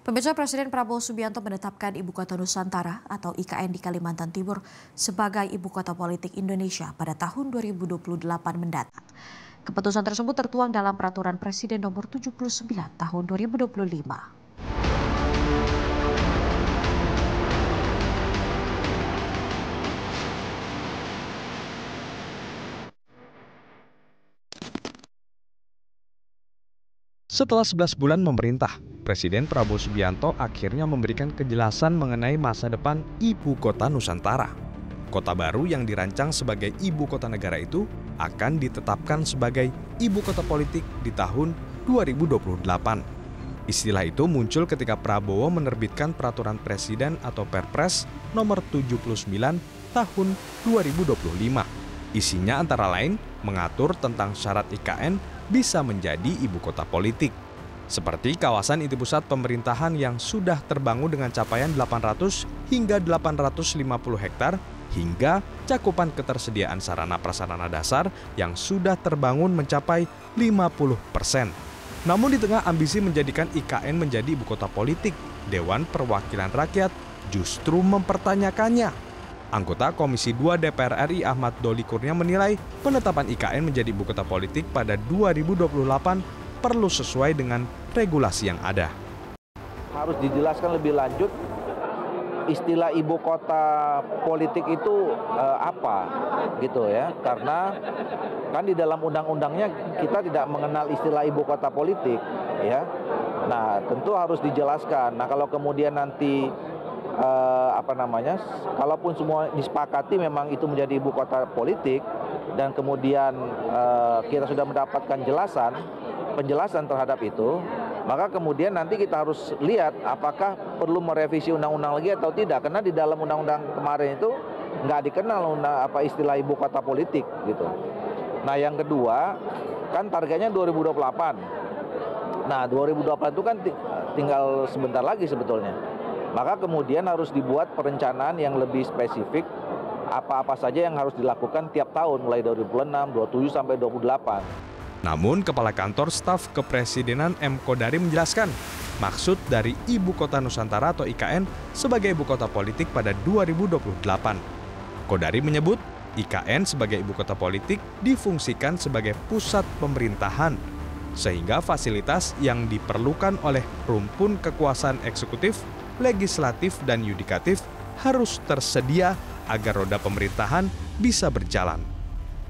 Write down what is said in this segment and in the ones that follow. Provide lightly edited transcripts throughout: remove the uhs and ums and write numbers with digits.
Pemirsa, Presiden Prabowo Subianto menetapkan Ibu Kota Nusantara atau IKN di Kalimantan Timur sebagai Ibu Kota Politik Indonesia pada tahun 2028 mendatang. Keputusan tersebut tertuang dalam Peraturan Presiden Nomor 79 Tahun 2025. Setelah 11 bulan memerintah, Presiden Prabowo Subianto akhirnya memberikan kejelasan mengenai masa depan Ibu Kota Nusantara. Kota baru yang dirancang sebagai Ibu Kota Negara itu akan ditetapkan sebagai Ibu Kota Politik di tahun 2028. Istilah itu muncul ketika Prabowo menerbitkan Peraturan Presiden atau Perpres nomor 79 tahun 2025. Isinya antara lain mengatur tentang syarat IKN bisa menjadi ibu kota politik. Seperti kawasan inti pusat pemerintahan yang sudah terbangun dengan capaian 800 hingga 850 hektar, hingga cakupan ketersediaan sarana prasarana dasar yang sudah terbangun mencapai 50%. Namun di tengah ambisi menjadikan IKN menjadi ibu kota politik, Dewan Perwakilan Rakyat justru mempertanyakannya. Anggota Komisi 2 DPR RI Ahmad Doli Kurnia menilai penetapan IKN menjadi ibu kota politik pada 2028 perlu sesuai dengan regulasi yang ada. Harus dijelaskan lebih lanjut istilah ibu kota politik itu apa gitu ya, karena kan di dalam undang-undangnya kita tidak mengenal istilah ibu kota politik ya. Nah, tentu harus dijelaskan. Nah, kalau kemudian nanti kalaupun semua disepakati memang itu menjadi ibu kota politik dan kemudian kita sudah mendapatkan penjelasan terhadap itu, maka kemudian nanti kita harus lihat apakah perlu merevisi undang-undang lagi atau tidak, karena di dalam undang-undang kemarin itu nggak dikenal istilah ibu kota politik gitu. Nah, yang kedua kan targetnya 2028. Nah, 2028 itu kan tinggal sebentar lagi sebetulnya. Maka kemudian harus dibuat perencanaan yang lebih spesifik apa-apa saja yang harus dilakukan tiap tahun mulai 2026, 27 sampai 28. Namun Kepala Kantor Staf Kepresidenan M. Kodari menjelaskan maksud dari Ibu Kota Nusantara atau IKN sebagai ibu kota politik pada 2028. Kodari menyebut IKN sebagai ibu kota politik difungsikan sebagai pusat pemerintahan, sehingga fasilitas yang diperlukan oleh rumpun kekuasaan eksekutif, legislatif, dan yudikatif harus tersedia agar roda pemerintahan bisa berjalan.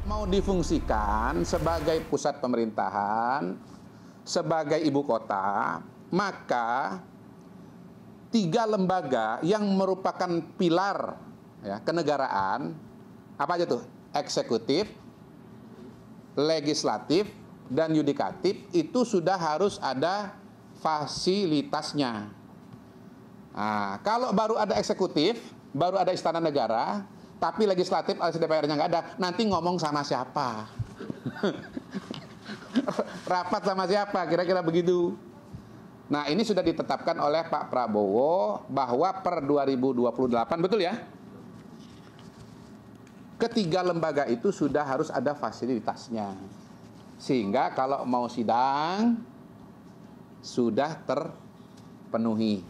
Mau difungsikan sebagai pusat pemerintahan, sebagai ibu kota, maka 3 lembaga yang merupakan pilar ya, kenegaraan, apa aja tuh? Eksekutif, legislatif, dan yudikatif itu sudah harus ada fasilitasnya. Nah, kalau baru ada eksekutif, baru ada istana negara, tapi legislatif alias DPR-nya nggak ada, nanti ngomong sama siapa? Rapat sama siapa? Kira-kira begitu. Nah, ini sudah ditetapkan oleh Pak Prabowo bahwa per 2028, betul ya? Ketiga lembaga itu sudah harus ada fasilitasnya. Sehingga kalau mau sidang, sudah terpenuhi.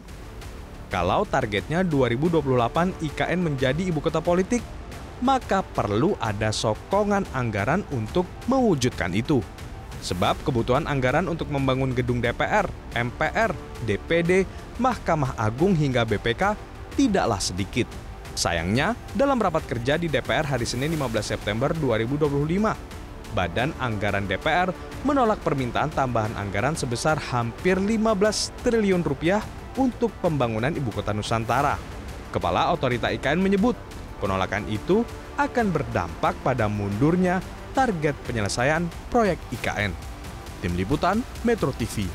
Kalau targetnya 2028 IKN menjadi ibu kota politik, maka perlu ada sokongan anggaran untuk mewujudkan itu. Sebab kebutuhan anggaran untuk membangun gedung DPR, MPR, DPD, Mahkamah Agung hingga BPK tidaklah sedikit. Sayangnya, dalam rapat kerja di DPR hari Senin 15 September 2025, Badan Anggaran DPR menolak permintaan tambahan anggaran sebesar hampir 15 triliun rupiah untuk pembangunan Ibu Kota Nusantara. Kepala Otorita IKN menyebut penolakan itu akan berdampak pada mundurnya target penyelesaian proyek IKN. Tim Liputan Metro TV.